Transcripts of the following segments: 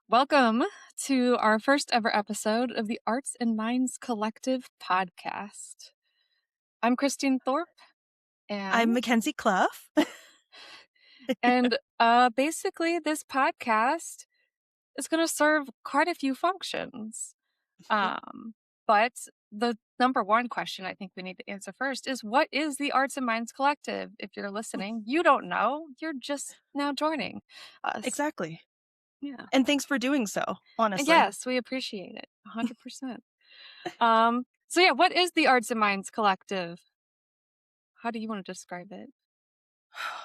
Welcome to our first ever episode of the Arts and Minds Collective podcast. I'm Christine Thorpe, I'm and Mackenzie Clough. basically this podcast is going to serve quite a few functions. Um, but the number one question I think we need to answer first is, what is the Arts and Minds Collective? If you're listening, you don't know. You're just now joining us. Exactly. Yeah. And thanks for doing so, And honestly. yes, we appreciate it 100%. So yeah, what is the Arts and Minds Collective? How do you want to describe it?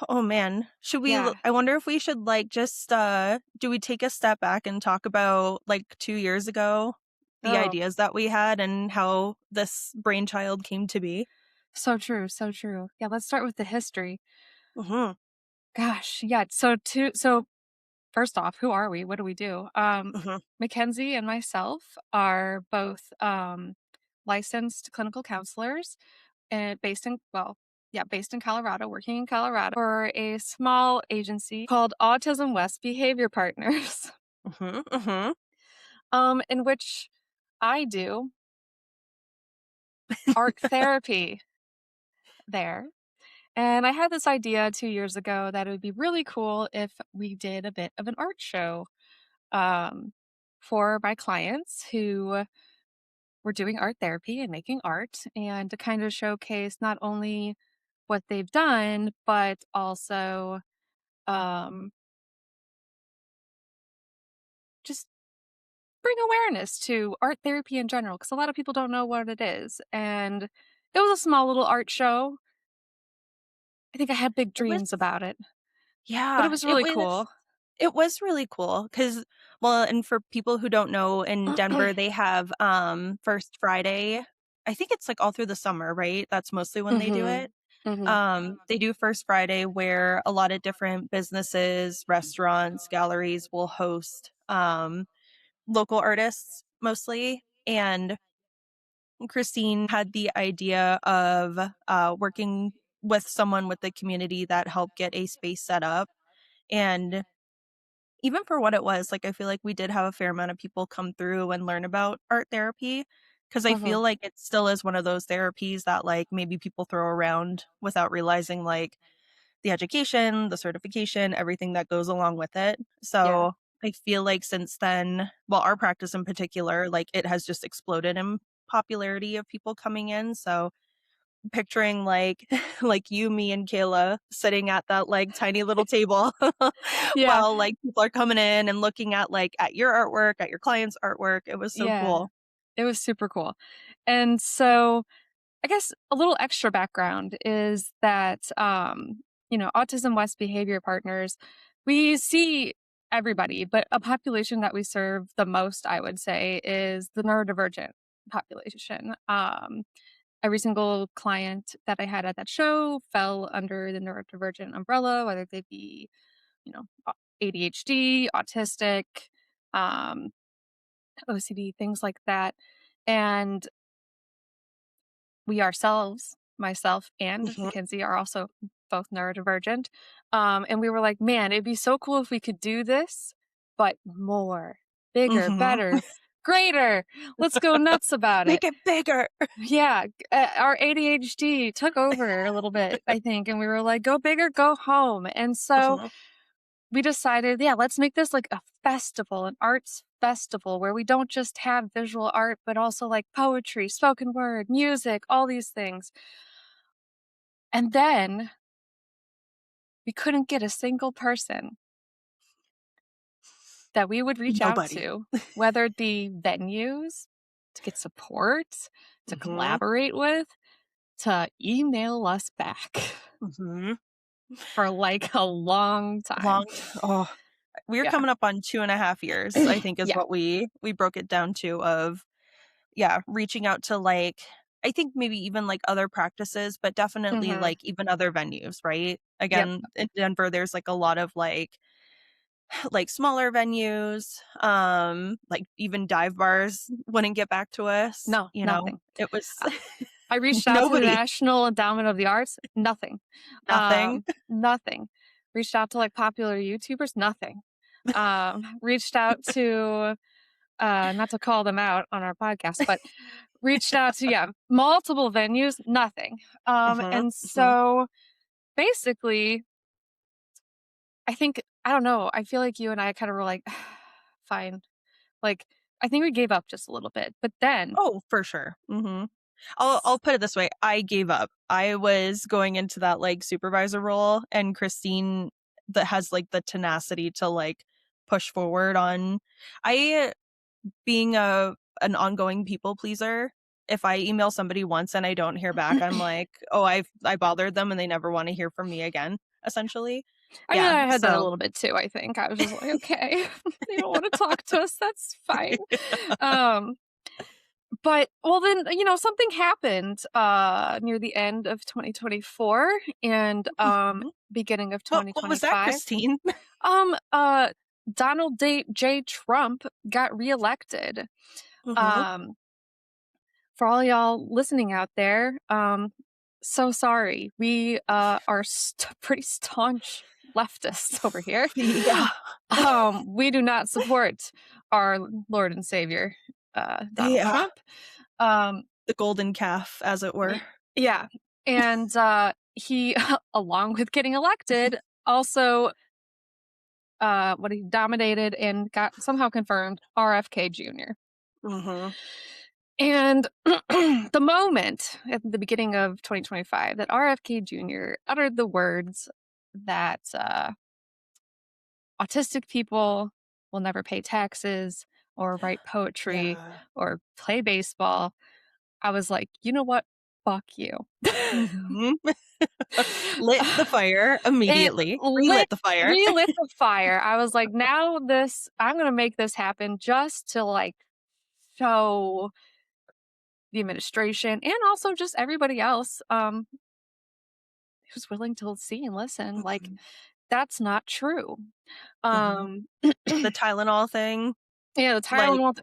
Oh man, should we Yeah. I wonder if we should do we take a step back and talk about like 2 years ago the Oh, ideas that we had and how this brainchild came to be? so true, so true. Yeah, let's start with the history. Mhm. Gosh, yeah. So first off, who are we? What do we do? Mhm. Mackenzie and myself are both licensed clinical counselors and based in Colorado, working in Colorado for a small agency called Autism West Behavior Partners, Mhm. Mhm. in which I do art therapy there. And I had this idea 2 years ago that it would be really cool if we did a bit of an art show um, for my clients who were doing art therapy and making art, and to kind of showcase not only what they've done, but also um, just bring awareness to art therapy in general, because a lot of people don't know what it is. And it was a small little art show. I think I had big It was dreams about it, but it Yeah, was really cool. it was really cool because, well, and for people who don't know, in Denver, they have, First Friday. I think it's, like, all through the summer, right? That's mostly when they do Mhm. it. Mhm. They do First Friday where a lot of different businesses, restaurants, galleries will host, local artists mostly, and Christine had the idea of, working with someone with the community that helped get a space set up, and even for what it was, like, I feel like we did have a fair amount of people come through and learn about art therapy, because I Mhm. feel like it still is one of those therapies that, like, maybe people throw around without realizing, like, the education, the certification, everything that goes along with it. Yeah. So, I feel like since then, well, our practice in particular, like, it has just exploded in popularity of people coming in, so picturing like like you, me, and Kayla sitting at that, like, tiny little table Yeah. while, like, people are coming in and looking at, like, at your artwork, at your client's artwork. It was so Yeah. cool. It was super cool. And so I guess a little extra background is that Autism West Behavior Partners, we see everybody, but a population that we serve the most, I would say, is the neurodivergent population. Every single client that I had at that show fell under the neurodivergent umbrella, whether they be, ADHD, autistic, um, OCD, things like that. And we ourselves, myself and Mhm, Mackenzie, are also both neurodivergent. And we were like, man, it'd be so cool if we could do this, but more, bigger, mhm. better, greater. Let's go nuts about it. Make it bigger. Yeah, our ADHD took over a little bit, I think, and we were like, go bigger, go home. And so Mhm, we decided, yeah, let's make this like a festival, an arts festival where we don't just have visual art, but also like poetry, spoken word, music, all these things. And then we couldn't get a single person that we would reach out nobody. to, whether it be venues to get support, to Mhm, collaborate with, to email us back mhm. for like a long time. We're Yeah. coming up on 2.5 years, I think is Yeah. what we broke it down to of, yeah, reaching out to, like, I think maybe even, like, other practices, but definitely, Hmm. like, even other venues, right? Yep. Again, in Denver, there's, like, a lot of, like, smaller venues, like, even dive bars wouldn't get back to us, No, nothing. It was I reached out to the nobody, National Endowment of the Arts, nothing. nothing. Nothing. Reached out to like popular YouTubers, nothing. reached out to, not to call them out on our podcast, but reached out to, yeah, multiple venues, nothing. Mhm, And mhm. so basically, I think, I don't know, I feel like you and I kind of were like, fine. Like, I think we gave up just a little bit. But then, Oh, for sure. Mhm. I'll s- put it this way, I gave up. I was going into that, like, supervisor role, and Christine that has, like, the tenacity to, like, push forward on I being an ongoing people pleaser, if I email somebody once and I don't hear back, I'm like, "Oh, I bothered them and they never wanna hear from me again," essentially. I mean, Yeah, I had that a so little bit too, I think. I was just like, okay, they don't want to talk to us. That's fine. Um, but well then, something happened near the end of 2024 and Mhm. beginning of What was that, 2025. Christine? Um uh Donald J. Trump got reelected. Mhm. Um for all y'all listening out there, so sorry. We are pretty staunch leftists over here. Yeah. We do not support our Lord and Savior, Donald Yeah. Trump. Um, The golden calf, as it were. yeah. And he, along with getting elected, also what he dominated and got somehow confirmed RFK Jr. Mhm. And the moment at the beginning of 2025 that RFK Jr. uttered the words that autistic people will never pay taxes or write poetry Yeah. or play baseball, I was like, you know what? Fuck you. Mhm. Lit the fire It immediately. lit Relit the fire. relit the fire. I was like, now this I'm gonna make this happen just to like show the administration and also just everybody else who's willing to see and listen, like, Mhm. that's not true. Mhm. Um, The Tylenol thing, yeah, the like, Tylenol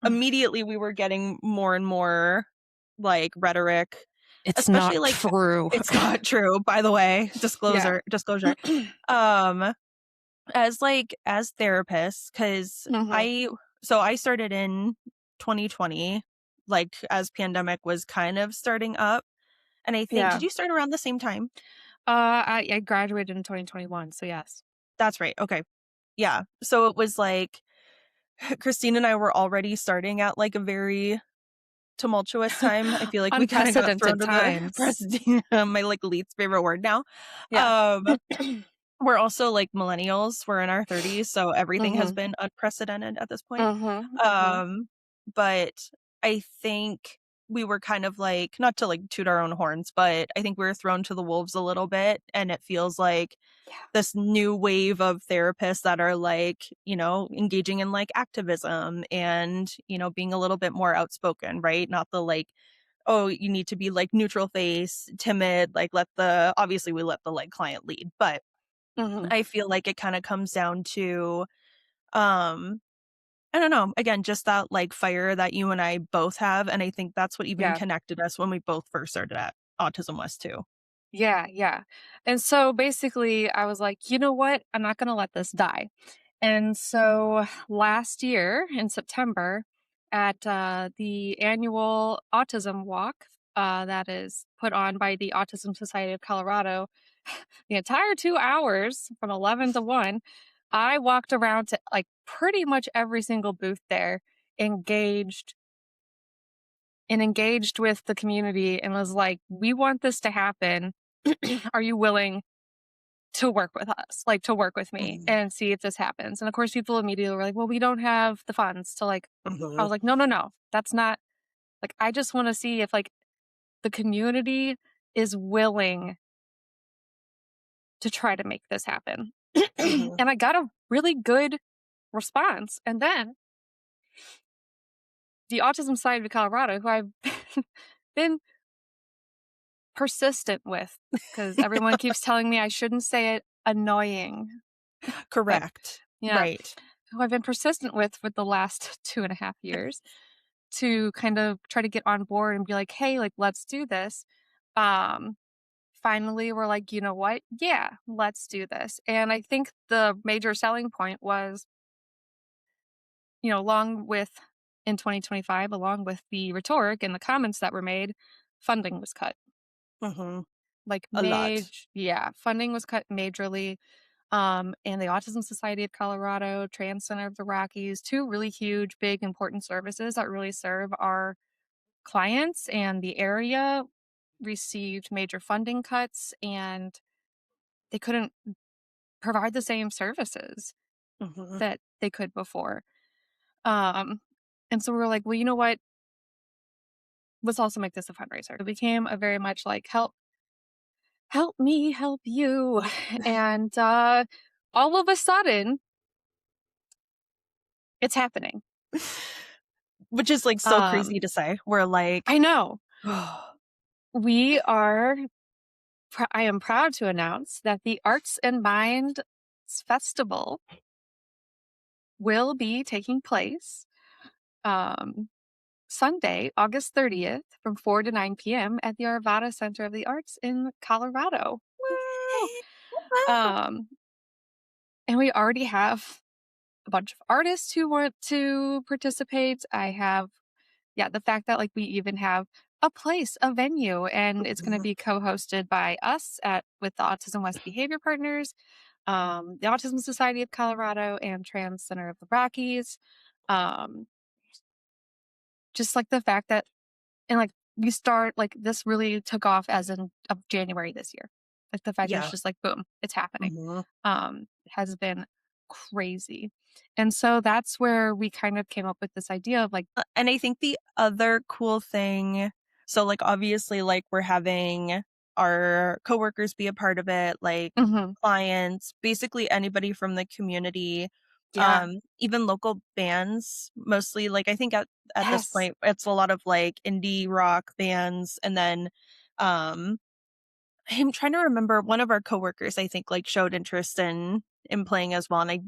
immediately we were getting more and more, like, rhetoric, it's especially, not like true. it's not true, by the way, Yeah. disclosure. Um, as therapists, 'cause Mhm. I started in 2020, like, as pandemic was kind of starting up, and I think Yeah. did you start around the same time? I graduated in 2021, so yes. That's right, okay. Yeah, so it was like Christine and I were already starting at, like, a very tumultuous time. I feel like we kinda got thrown Unprecedented to the times. president my, like, least favorite word now. Yeah. Um, we're also, like, millennials, we're in our 30s, so everything has Mhm. been unprecedented at this point. Mhm. Mhm. Um, but I think we were kind of like not to, like, toot our own horns, but I think we were thrown to the wolves a little bit, and it feels like Yeah. this new wave of therapists that are like, engaging in like activism and, being a little bit more outspoken, right? Not the like, oh, you need to be like neutral face, timid, like obviously we let the like client lead, but Mhm. I feel like it kind of comes down to, um, I don't know, again, just that like fire that you and I both have. And I think that's what even Yeah. connected us when we both first started at Autism West too. Yeah, yeah. And so basically I was like, "You know what? I'm not gonna let this die." And so last year in September at the annual autism walk that is put on by the Autism Society of Colorado, the entire 2 hours from 11 to 1, I walked around to like pretty much every single booth there, engaged engaged with the community and was like, we want this to happen. Are you willing to work with us, like to work with me Mhm. and see if this happens? And of course, people immediately were like, well, we don't have the funds to like, I Mhm. was like, no, no, no, that's not like, I just want to see if like the community is willing to try to make this happen. Mhm. And I got a really good response. And then the Autism Society of Colorado, who I've been persistent with, because everyone keeps telling me I shouldn't say it, annoying. But Correct. yeah, Right. who I've been persistent with for the last 2.5 years to kind of try to get on board and be like, hey, like, let's do this. Um, finally were like, you know what? Yeah, let's do this. And I think the major selling point was, along with in 2025, along with the rhetoric and the comments that were made, funding was cut. Hmm. Like, A lot. yeah, funding was cut majorly. And the Autism Society of Colorado, Trans Center of the Rockies, two really huge, big, important services that really serve our clients and the area received major funding cuts, and they couldn't provide the same services Hmm. that they could before. Um, and so we were like, well, you know what? Let's also make this a fundraiser. It became a very much like help me help you. And all of a sudden, it's happening. Which is like so crazy Um, to say. We're like, I know oh, we are. I am proud to announce that the Arts and Minds Festival will be taking place um, Sunday, August 30th, from 4 to 9 p.m. at the Arvada Center of the Arts in Colorado. Woo! yay! Wow. Um, and we already have a bunch of artists who want to participate. I have, yeah, the fact that like we even have a place, a venue, and it's going to Mhm. be co-hosted by us at with the Autism West Behavior Partners, the Autism Society of Colorado, and Trans Center of the Rockies. Um, just like the fact that and, like, we start like, this really took off as in of January this year. Like, the fact that it's Yeah. just like, boom, it's happening. Mhm. Has been crazy. And so that's where we kind of came up with this idea of, like And I think the other cool thing, so like obviously like we're having our coworkers be a part of it, like mhm, clients, basically anybody from the community, yeah, even local bands, mostly like I think at this yes, point it's a lot of like indie rock bands and then um I'm trying to remember one of our coworkers, I think, like, showed interest in playing as well, and I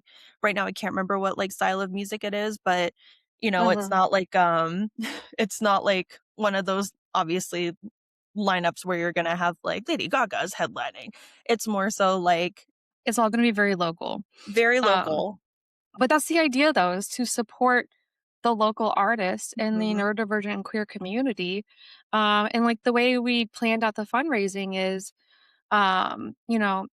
right now I can't remember what, like, style of music it is, but, it's mhm. not like, it's not like one of those, obviously, lineups where you're gonna have, like, Lady Gaga's headlining. It's more so, like, It's all gonna be very local. very Um, local. but that's the idea though, is to support the local artists in the Mhm. neurodivergent and queer community. And, like, the way we planned out the fundraising is, you know,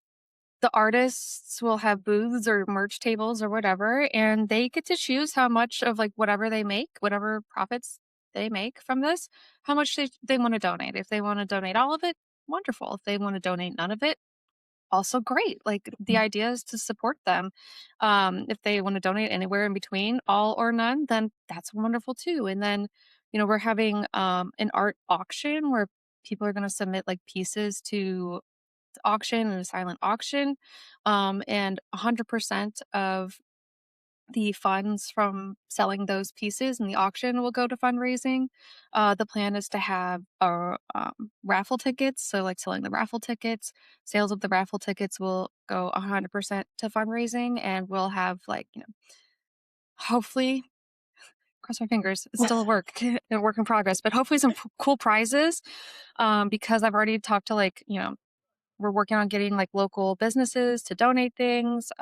the artists will have booths or merch tables or whatever, and they get to choose how much of like whatever they make, whatever profits they make from this, how much they want to donate. If they want to donate all of it, wonderful. If they want to donate none of it, also great. Like the idea is to support them. If they want to donate anywhere in between, all or none, then that's wonderful too. And then, we're having an art auction where people are going to submit like pieces to auction and a silent auction. And 100% of the funds from selling those pieces in the auction will go to fundraising. The plan is to have raffle tickets. So, like selling the raffle tickets, sales of the raffle tickets will go 100% to fundraising. And we'll have, like, hopefully, cross my fingers, it's still a a work in progress, but hopefully some cool prizes. Because I've already talked to, like, we're working on getting like local businesses to donate things,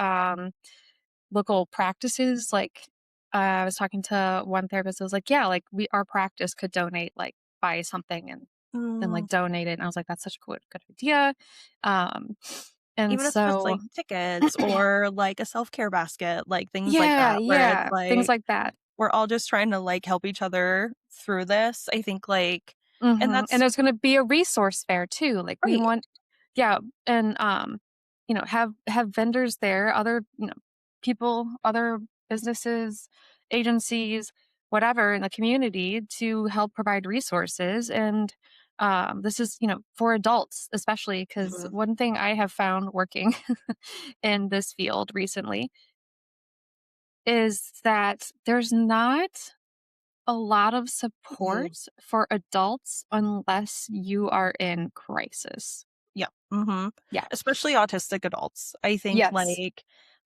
local practices. Like I was talking to one therapist, I was like, yeah, like our practice could donate, like buy something and then Mm. like donate it. And I was like, that's such a good idea. Um, and Even if it's just, so, like, tickets or, like, a self-care basket, like, things like yeah, that, where it's yeah, things like like that. we're all just trying to, like, help each other through this. I think, like and And that's there's going to be a resource fair too. Like we right. want, yeah, and have vendors there, other people, other businesses, agencies, whatever in the community to help provide resources. And this is for adults especially, because Mhm, one thing I have found working in this field recently is that there's not a lot of support mhm. for adults unless you are in crisis. Yeah, mhm. Yeah. Especially autistic adults. I think, Yes.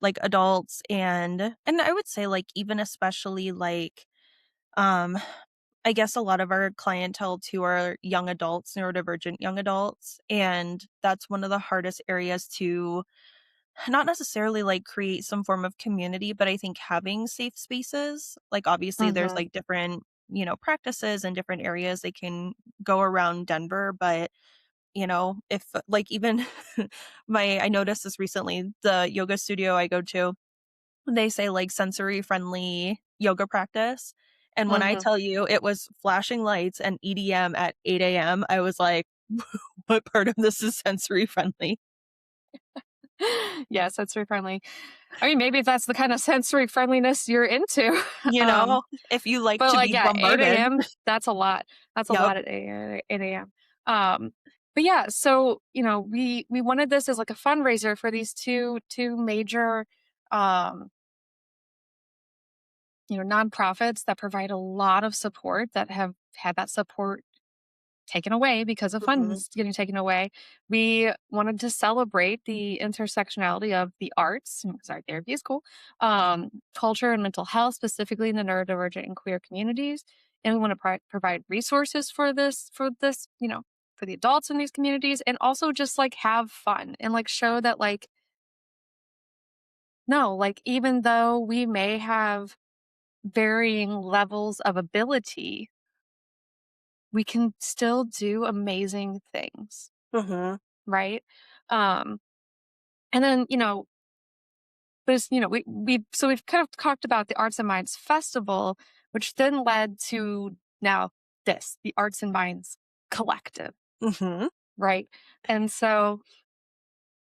like, adults and I would say, like, even especially, like, um I guess a lot of our clientele too are young adults, neurodivergent young adults, and that's one of the hardest areas to not necessarily like create some form of community, but I think having safe spaces, like obviously there's Mhm. like different, practices and different areas they can go around Denver, but if like even I noticed this recently, the yoga studio I go to, they say like sensory friendly yoga practice. And when I Mhm. tell you it was flashing lights and EDM at 8 a.m., I was like, what part of this is sensory friendly? Yeah, sensory friendly. I mean, maybe that's the kind of sensory friendliness you're into. You Um, know, if you like but to like, be yeah, 8 bombarded. AM, that's a lot. That's a Yep. lot at 8 AM. But yeah, so, we wanted this as like a fundraiser for these two major, um, nonprofits that provide a lot of support that have had that support taken away because of Mhm. funds getting taken away. We wanted to celebrate the intersectionality of the arts, because art therapy is cool, culture and mental health, specifically in the neurodivergent and queer communities. And we want to provide resources for this, for the adults in these communities, and also just like have fun and like show that like, no, like even though we may have varying levels of ability, we can still do amazing things, Mhm. right? Um, and then, there's, we've kind of talked about the Arts and Minds Festival, which then led to now the Arts and Minds Collective, Mhm. right? And so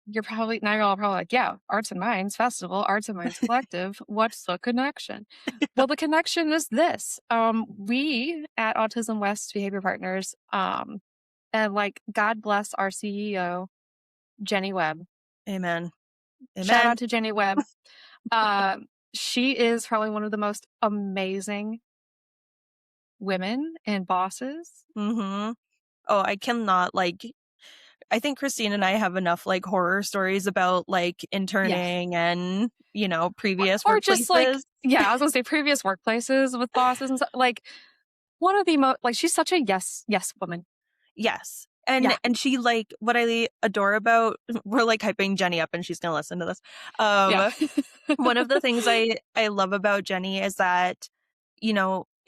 you're all probably like, yeah, Arts and Minds Festival, Arts and Minds Collective. What's the connection? Well, the connection is this. We at Autism West Behavior Partners, and like God bless our CEO, Jenny Webb. Amen. Shout out Amen. to Jenny Webb. Uh, she is probably one of the most amazing women and bosses. Mhm. Oh, I cannot like I think Christine and I have enough like horror stories about like Yeah. interning and, previous Or just like, workplaces. yeah, I was gonna say previous workplaces with bosses and stuff. Like one of the most, like, she's such a yes woman. Yes. Yeah. And she like what I adore about we're like hyping Jenny up and she's going to listen to this. Yeah. One of the things I love about Jenny is that,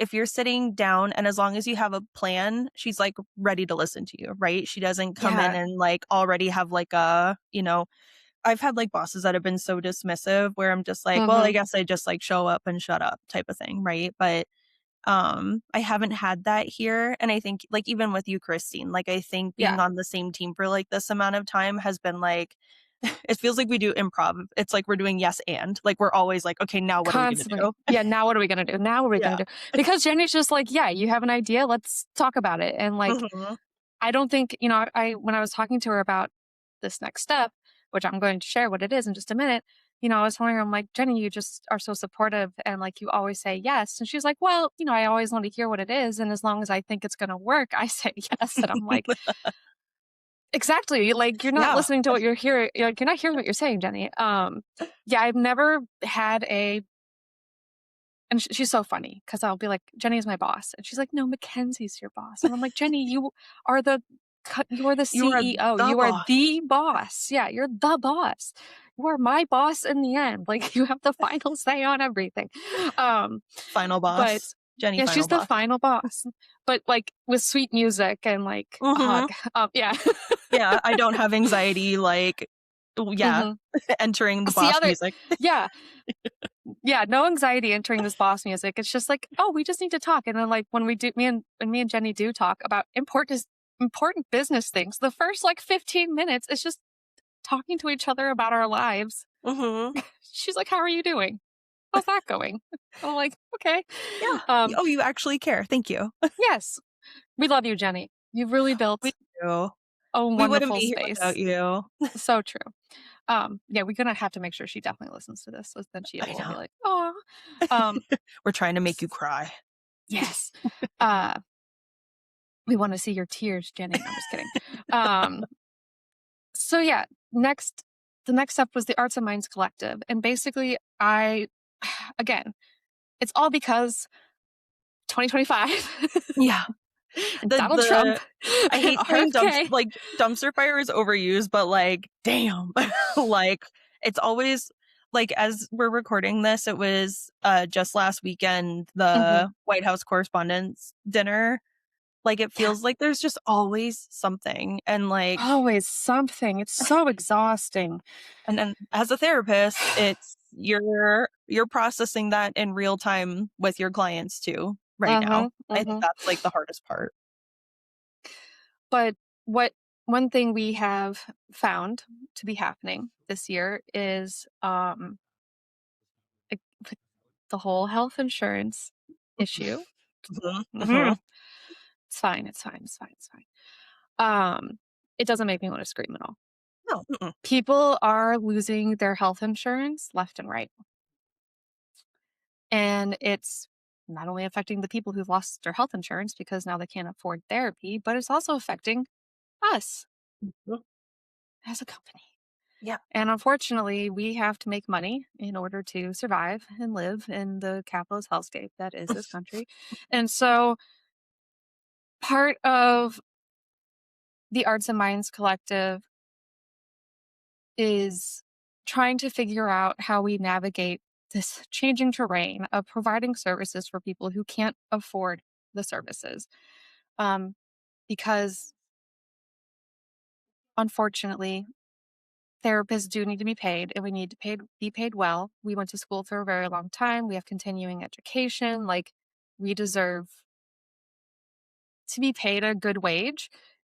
if you're sitting down and as long as you have a plan, she's like ready to listen to you, right? She doesn't come in Yeah. and like already have like I've had like bosses that have been so dismissive where I'm just like, well, I Mhm. guess I just like show up and shut up type of thing, right? But I haven't had that here, and I think like even with you, Christine, like I think being Yeah. on the same team for like this amount of time has been like it feels like we do improv. It's like we're doing yes and like we're always like, okay, now what are we gonna Constantly. do? Yeah, now what are we gonna do? Now what are we Yeah. gonna do? Because Jenny's just like, "Yeah, you have an idea, let's talk about it." And, like, Mhm. I don't think, I when I was talking to her about this next step, which I'm going to share what it is in just a minute, I was telling her, I'm like, "Jenny, you just are so supportive and, like, you always say yes." And she's like, "Well, I always want to hear what it is, and as long as I think it's gonna work, I say yes." And I'm like, exactly, like, you're not Yeah. listening to what you're hearing, like, you're not hearing what you're saying, Jenny. Yeah, I've never had a and she's so funny because 'cause I'll be like, "Jenny's my boss." And she's like, "No, Mackenzie's your boss." And I'm like, "Jenny, are the you are the You are CEO. the You are boss. the boss. Yeah, you're the boss. You are my boss in the end. Like, you have the final say on everything." Um, Final but boss. Jenny yeah, final she's the boss. final boss, but, like, with sweet music and, like, a hug. Mhm. Yeah. Yeah, I don't have anxiety like yeah, Mhm. entering the It's the boss other music. yeah. Yeah, no anxiety entering this boss music. It's just like, "Oh, we just need to talk." And then, like, when me and Jenny do talk about important business things, the first, like, 15 minutes is just talking to each other about our lives. Mhm. She's like, "How are you doing? How's that going?" I'm like, "Okay." Yeah. Um, Oh, you actually care. Thank you. yes, we love you, Jenny. You've really We built do. a We wouldn't wonderful be here without space. you. So true. Yeah, we're gonna have to make sure she definitely listens to this, so then she I will be know. like, "Oh." Um, We're trying to make you cry. yes. Uh We wanna see your tears, Jenny. No, I'm just kidding. Um, so yeah, next the next step was the Arts and Minds Collective, and basically I again, it's all because 2025 Yeah. and Donald Trump The I and hate saying RFK. dumpster fire is overused, but, like, damn. Like, it's always like, as we're recording this, it was, just last weekend, the Mhm. White House Correspondents' Dinner. Like, it Yeah, feels like there's just always something, and, like, always something. It's so exhausting. and then as a therapist, it's you're processing that in real time with your clients too right now. Mhm, I think mhm. that's, like, the hardest part. But what one thing we have found to be happening this year is, like, with the whole health insurance issue. Mhm, mhm. Mhm. It's fine, it's fine, it's fine, it's fine. Um, it doesn't make me wanna scream at all. No, mm-mm. People are losing their health insurance left and right, and it's not only affecting the people who've lost their health insurance because now they can't afford therapy, but it's also affecting us Mhm. as a company. Yeah. And unfortunately, we have to make money in order to survive and live in the capitalist hellscape that is this country. And so part of the Arts and Minds Collective is trying to figure out how we navigate this changing terrain of providing services for people who can't afford the services. Um, because unfortunately, therapists do need to be paid and we need to be paid well. We went to school for a very long time. We have continuing education. Like, we deserve to be paid a good wage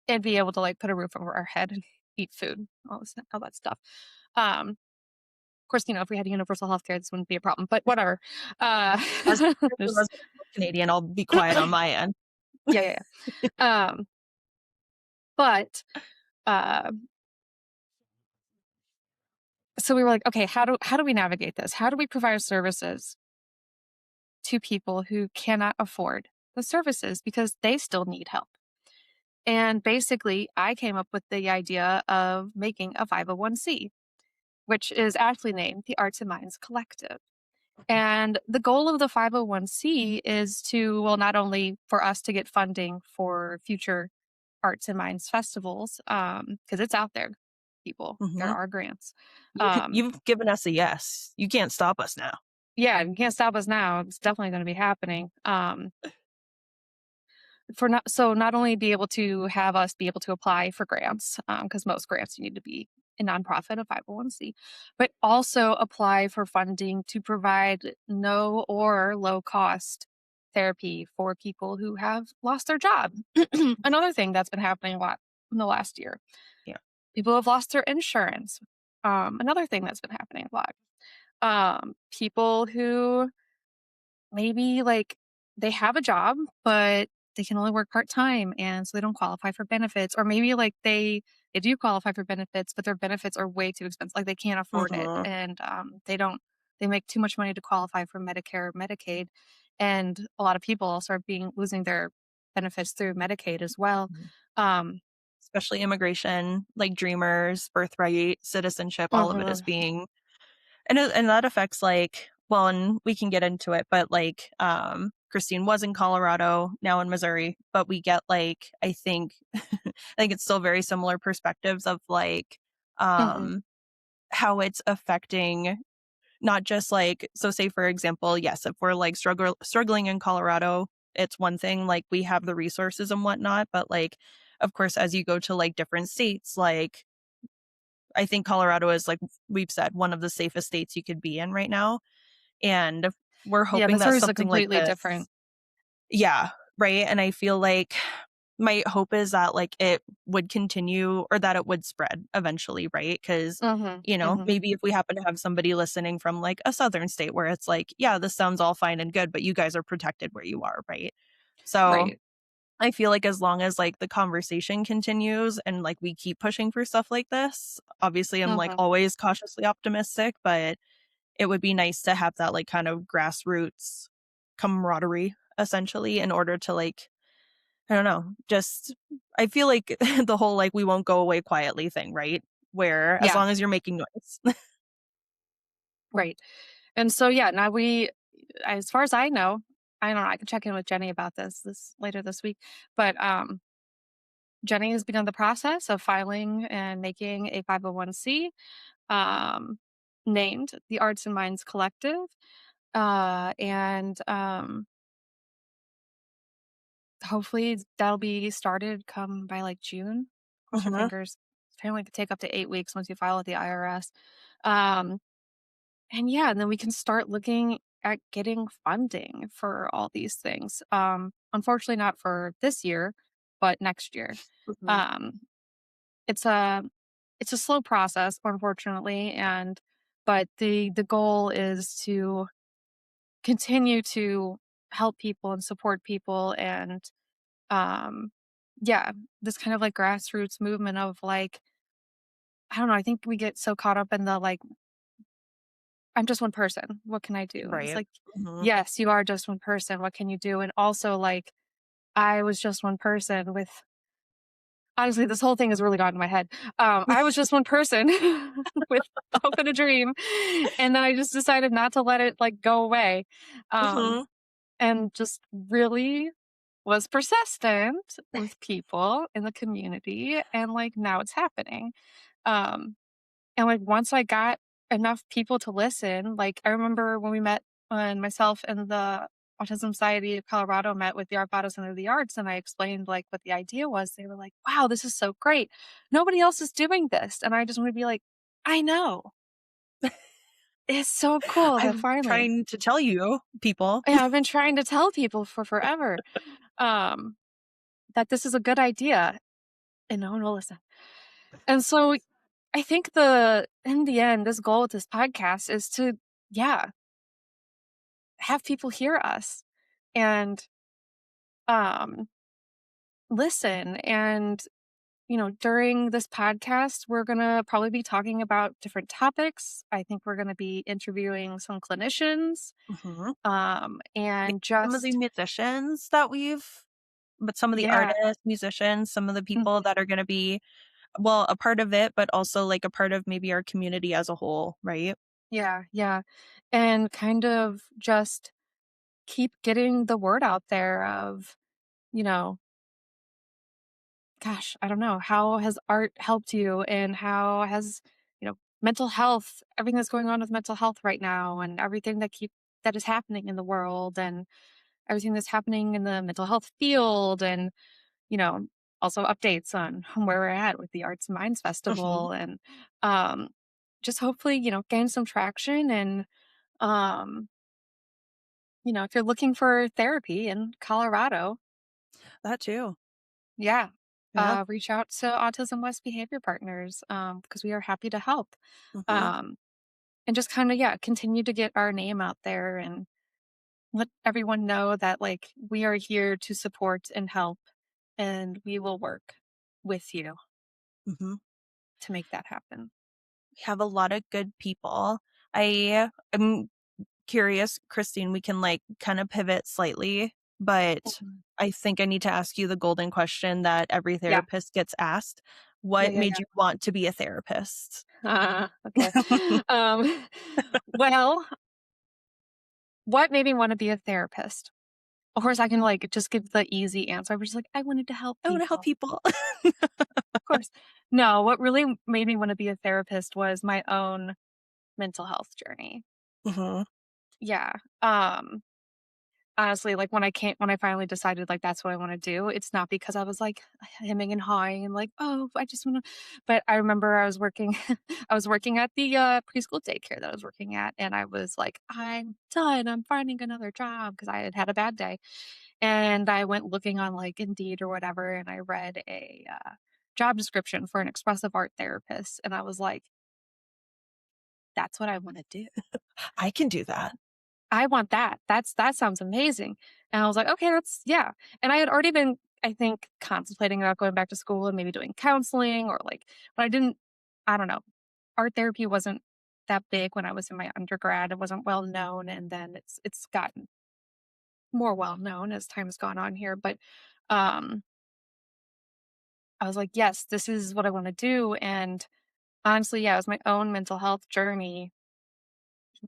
and be able to like put a roof over our head and eat food, all that stuff. Of course, if we had universal health care, this wouldn't be a problem, but whatever. As a There's, resident Canadian, I'll be quiet on my end. yeah, yeah, yeah. But uh, so we were like, okay, how do we navigate this? How do we provide services to people who cannot afford the services because they still need help? And basically, I came up with the idea of making a 501c, which is actually named the Arts and Minds Collective. And the goal of the 501c is to, well, not only for us to get funding for future Arts and Minds festivals, because it's out there, people. There Mhm. are grants. You Um, you've given us a yes. You can't stop us now. yeah, you can't stop us now. It's definitely going to be happening. For not so not only be able to have us be able to apply for grants, because most grants you need to be a nonprofit, a 501c, but also apply for funding to provide no or low cost therapy for people who have lost their job. Another thing that's been happening a lot in the last year, Yeah. people have lost their insurance. Another thing that's been happening a lot. People who maybe like they have a job, but they can only work part time and so they don't qualify for benefits. Or maybe like they do qualify for benefits, but their benefits are way too expensive. Like they can't afford it. Mhm. And they make too much money to qualify for Medicare or Medicaid. And a lot of people also are being losing their benefits through Medicaid as well. Mhm. Um Especially immigration, like dreamers, birthright, citizenship, all of it is mhm, being and that affects, like well, and we can get into it, but, like, Christine was in Colorado, now in Missouri, but we get, like, I think I think it's still very similar perspectives of, like, mhm. um, how it's affecting not just, like so say, for example, yes, if we're, like, struggling in Colorado, it's one thing, like, we have the resources and whatnot, but, like, of course, as you go to, like, different states, like, I think Colorado is, like we've said, one of the safest states you could be in right now. And we're Yeah, hoping that Missouri's a something like completely this different. yeah, right, and I feel like my hope is that, like, it would continue or that it would spread eventually, right? Because Mhm, mhm. maybe if we happen to have somebody listening from, like, a southern state where it's like, "Yeah, this sounds all fine and good, but you guys are protected where you are," right? So, Right. I feel like as long as, like, the conversation continues and, like, we keep pushing for stuff like this, obviously, I'm, like, Mhm. always cautiously optimistic, but it would be nice to have that, like, kind of grassroots camaraderie, essentially, in order to, like I don't know, just I feel like the whole, like, "We won't go away quietly" thing, right? Where as Yeah, long as you're making noise. right. And so, yeah, now as far as I know, I don't know, I can check in with Jenny about this later this week, but, Jenny has begun the process of filing and making a 501c, um, named the Arts and Minds Collective, and, hopefully that'll be started come by, like, June. Cross your Mhm. fingers. Apparently it could take up to 8 weeks once you file with the IRS. Um, and yeah, and then we can start looking at getting funding for all these things. Unfortunately not for this year, but next year. Mhm. Um, it's a it's a slow process, unfortunately, and but the goal is to continue to help people and support people and um yeah, this kind of like grassroots movement of like I don't know, I think we get so caught up in the like I'm just one person. What can I do? And it's Right. like, Mhm. yes, you are just one person. What can you do? And also like I was just one person with honestly, this whole thing has really gotten in my head. I was just one person with hope and a dream. And then I just decided not to let it like go away. Um, Mhm. and just really was persistent with people in the community. And like now it's happening. Um, and, like, once I got enough people to listen, like, I remember when myself and the Autism Society of Colorado met with the Arvada Center of the Arts, and I explained, like, what the idea was, they were like, "Wow, this is so great. Nobody else is doing this." And I just wanna be like, "I know. It's so cool that I'm finally." trying to tell you, people. Yeah, I've been trying to tell people for forever, um, that this is a good idea, and no one will listen. And so, I think in the end, this goal with this podcast is to yeah, have people hear us and um listen and during this podcast we're going to probably be talking about different topics. I think we're going to be interviewing some clinicians Mhm. Maybe and some of the just musicians that we've but some of the yeah. artists, musicians, some of the people Mhm. that are gonna be, well, a part of it, but also, like, a part of maybe our community as a whole, right? Yeah, yeah. And kind of just keep getting the word out there of you know gosh, I don't know. How has art helped you and how has, mental health, everything that's going on with mental health right now and everything that is happening in the world and everything that's happening in the mental health field and, you know, also updates on where we're at with the Arts and Minds Mhm. Festival and um just hopefully, gain some traction and um, if you're looking for therapy in Colorado, That too. yeah. Yeah. Reach out to Autism West Behavior Partners because we are happy to help. Mhm. Um, and just kind of, yeah, continue to get our name out there and let everyone know that, like, we are here to support and help, and we will work with you Mhm. to make that happen. We have a lot of good people. I'm curious, Christine, we can, like, kinda pivot slightly, but Mhm. I think I need to ask you the golden question that every Yeah. therapist gets asked. Yeah. What Yeah. made Yeah. you want to be a therapist? Okay. Um, well, what made me want to be a therapist? Of course, I can like just give the easy answer. I was just like, I wanted to help I wanna help people. people. Of course. No, what really made me wanna be a therapist was my own mental health journey. Mhm. Yeah, honestly, like, when I finally decided, like, that's what I wanna do, it's not because I was, like, hemming and hawing and, like, "Oh, I just wanna" but I remember I was working I was working at the, preschool daycare that I was working at, and I was like, "I'm done, I'm finding another job because I had had a bad day, and I went looking on, like, Indeed or whatever, and I read a, job description for an expressive art therapist, and I was like, "That's what I wanna do. I can do that. I want that. That sounds amazing." And I was like, "Okay, that's" yeah. And I had already been, I think, contemplating about going back to school and maybe doing counseling or, like but I don't know. Art therapy wasn't that big when I was in my undergrad. It wasn't well known, and then it's gotten more well known as time has gone on here, but, um, I was like, "Yes, this is what I wanna do," and honestly, yeah, it was my own mental health journey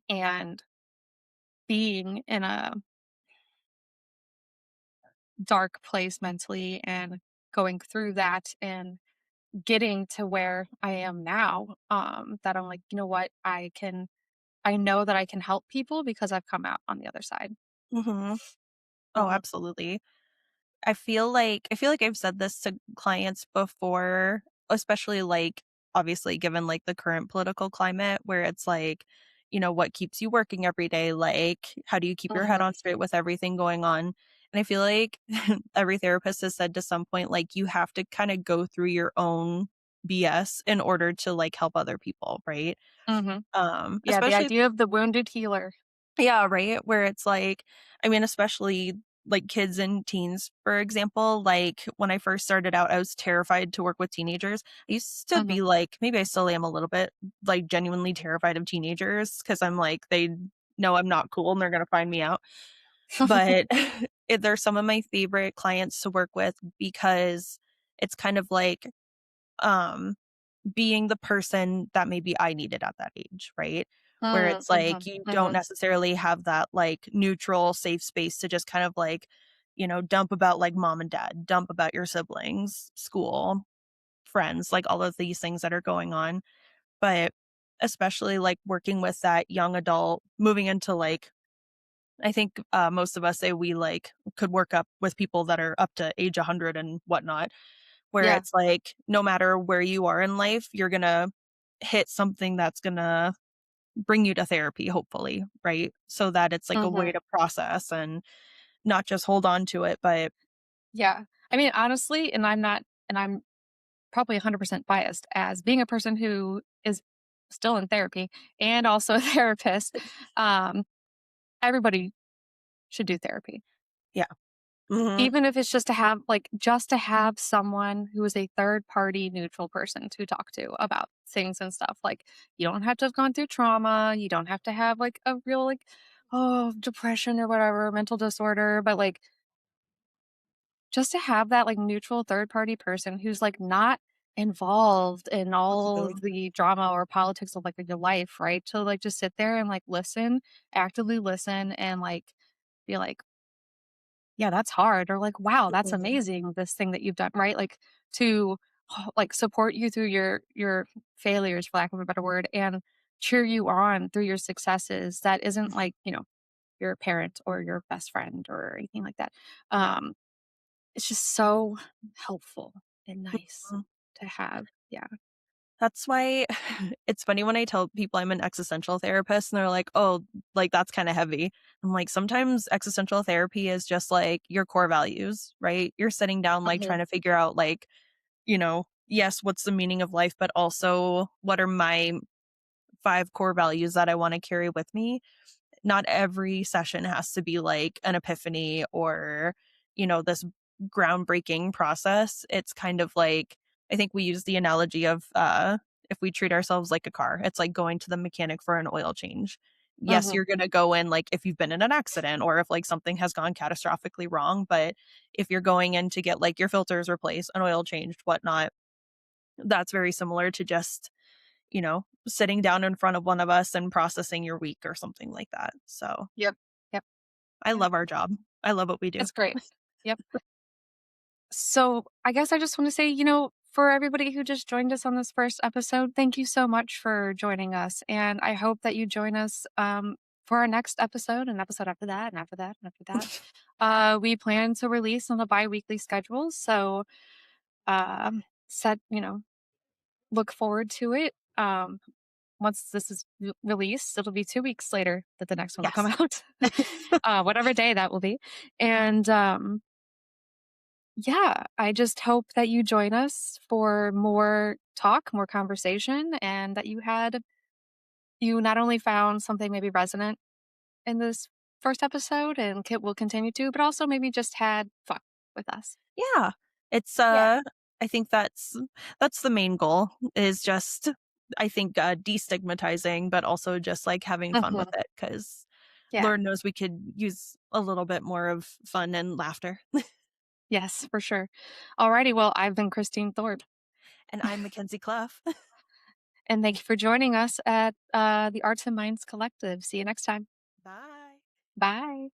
and being in a dark place mentally and going through that and getting to where I am now, that I'm like, you know what, I know that I can help people because I've come out on the other side. Mhm. Oh, Mhm. absolutely. I feel like I've said this to clients before, especially, like, obviously, given, like, the current political climate where it's like, what keeps you working every day? Like, how do you keep your head Mhm. on straight with everything going on? And I feel like every therapist has said to some point, like, you have to kinda go through your own BS in order to, like, help other people, right? Mhm. Yeah, the Especially idea of the wounded healer. yeah, right? Where it's like, I mean, especially like kids and teens, for example. Like when I first started out, I was terrified to work with teenagers. I used to Mhm. be like, maybe I still am a little bit like genuinely terrified of teenagers because I'm like, they know I'm not cool and they're going to find me out. But they're some of my favorite clients to work with because it's kind of like, um, being the person that maybe I needed at that age, right? Where Mm, it's like mhm, you don't mhm. necessarily have that like neutral, safe space to just kind of like, dump about like mom and dad, dump about your siblings, school, friends, like all of these things that are going on. But especially like working with that young adult, moving into like, I think most of us say we like could work up with people that are up to age 100 and whatnot where Yeah. it's like, no matter where you are in life, you're gonna hit something that's gonna bring you to therapy, hopefully, right? So that it's like a way Mhm. to process and not just hold on to it, but Yeah. I mean, honestly, and I'm probably 100% biased as being a person who is still in therapy and also a therapist, um, everybody should do therapy. yeah. Mhm. Even if it's just to have someone who is a third party neutral person to talk to about things and stuff. Like, you don't have to have gone through trauma, you don't have to have, like, a real, like, oh, depression or whatever, mental disorder, but, like, just to have that, like, neutral third party person who's, like, not involved in all of Mhm. the drama or politics of, like, your life, right? To, like, just sit there and, like, listen, actively listen, and, like, be like, "Yeah, that's hard," or like, "Wow, that's Mhm. amazing, this thing that you've done," right? Like, to, like, support you through your failures, for lack of a better word, and cheer you on through your successes that isn't like, your parent or your best friend or anything like that. Yeah. Um, it's just so helpful and nice Mhm. to have. Yeah. That's why it's funny when I tell people I'm an existential therapist and they're like, "Oh, like that's kind of heavy." I'm like, "Sometimes existential therapy is just like your core values, right? You're sitting down like Mhm. trying to figure out like, yes, what's the meaning of life, but also what are my 5 core values that I want to carry with me." Not every session has to be like an epiphany or, this groundbreaking process. It's kind of like, I think we use the analogy of if we treat ourselves like a car, it's like going to the mechanic for an oil change. Yes, Mhm. you're going to go in like if you've been in an accident or if like something has gone catastrophically wrong. But if you're going in to get like your filters replaced, an oil changed, whatnot, that's very similar to just sitting down in front of one of us and processing your week or something like that. So, Yep. Yep. I Yeah. love our job. I love what we do. It's great. Yep. So I guess I just want to say, for everybody who just joined us on this first episode, thank you so much for joining us. And I hope that you join us for our next episode, and episode after that, and after that, and after that. We plan to release on a bi weekly schedule. So set, look forward to it. Once this is released, it'll be 2 weeks later that the next one will come Yes. out, whatever day that will be. And yeah, I just hope that you join us for more talk, more conversation, and that you not only found something maybe resonant in this first episode and will continue to, but also maybe just had fun with us. Yeah. It's, Yeah. I think that's the main goal is just, I think, destigmatizing, but also just, like, having fun with Mhm. it because Yeah. Lord knows we could use a little bit more of fun and laughter. Yes, for sure. Alrighty. Well, I've been Christine Thorpe, And I'm Mackenzie Clough. and thank you for joining us at the Arts and Minds Collective. See you next time. Bye. Bye.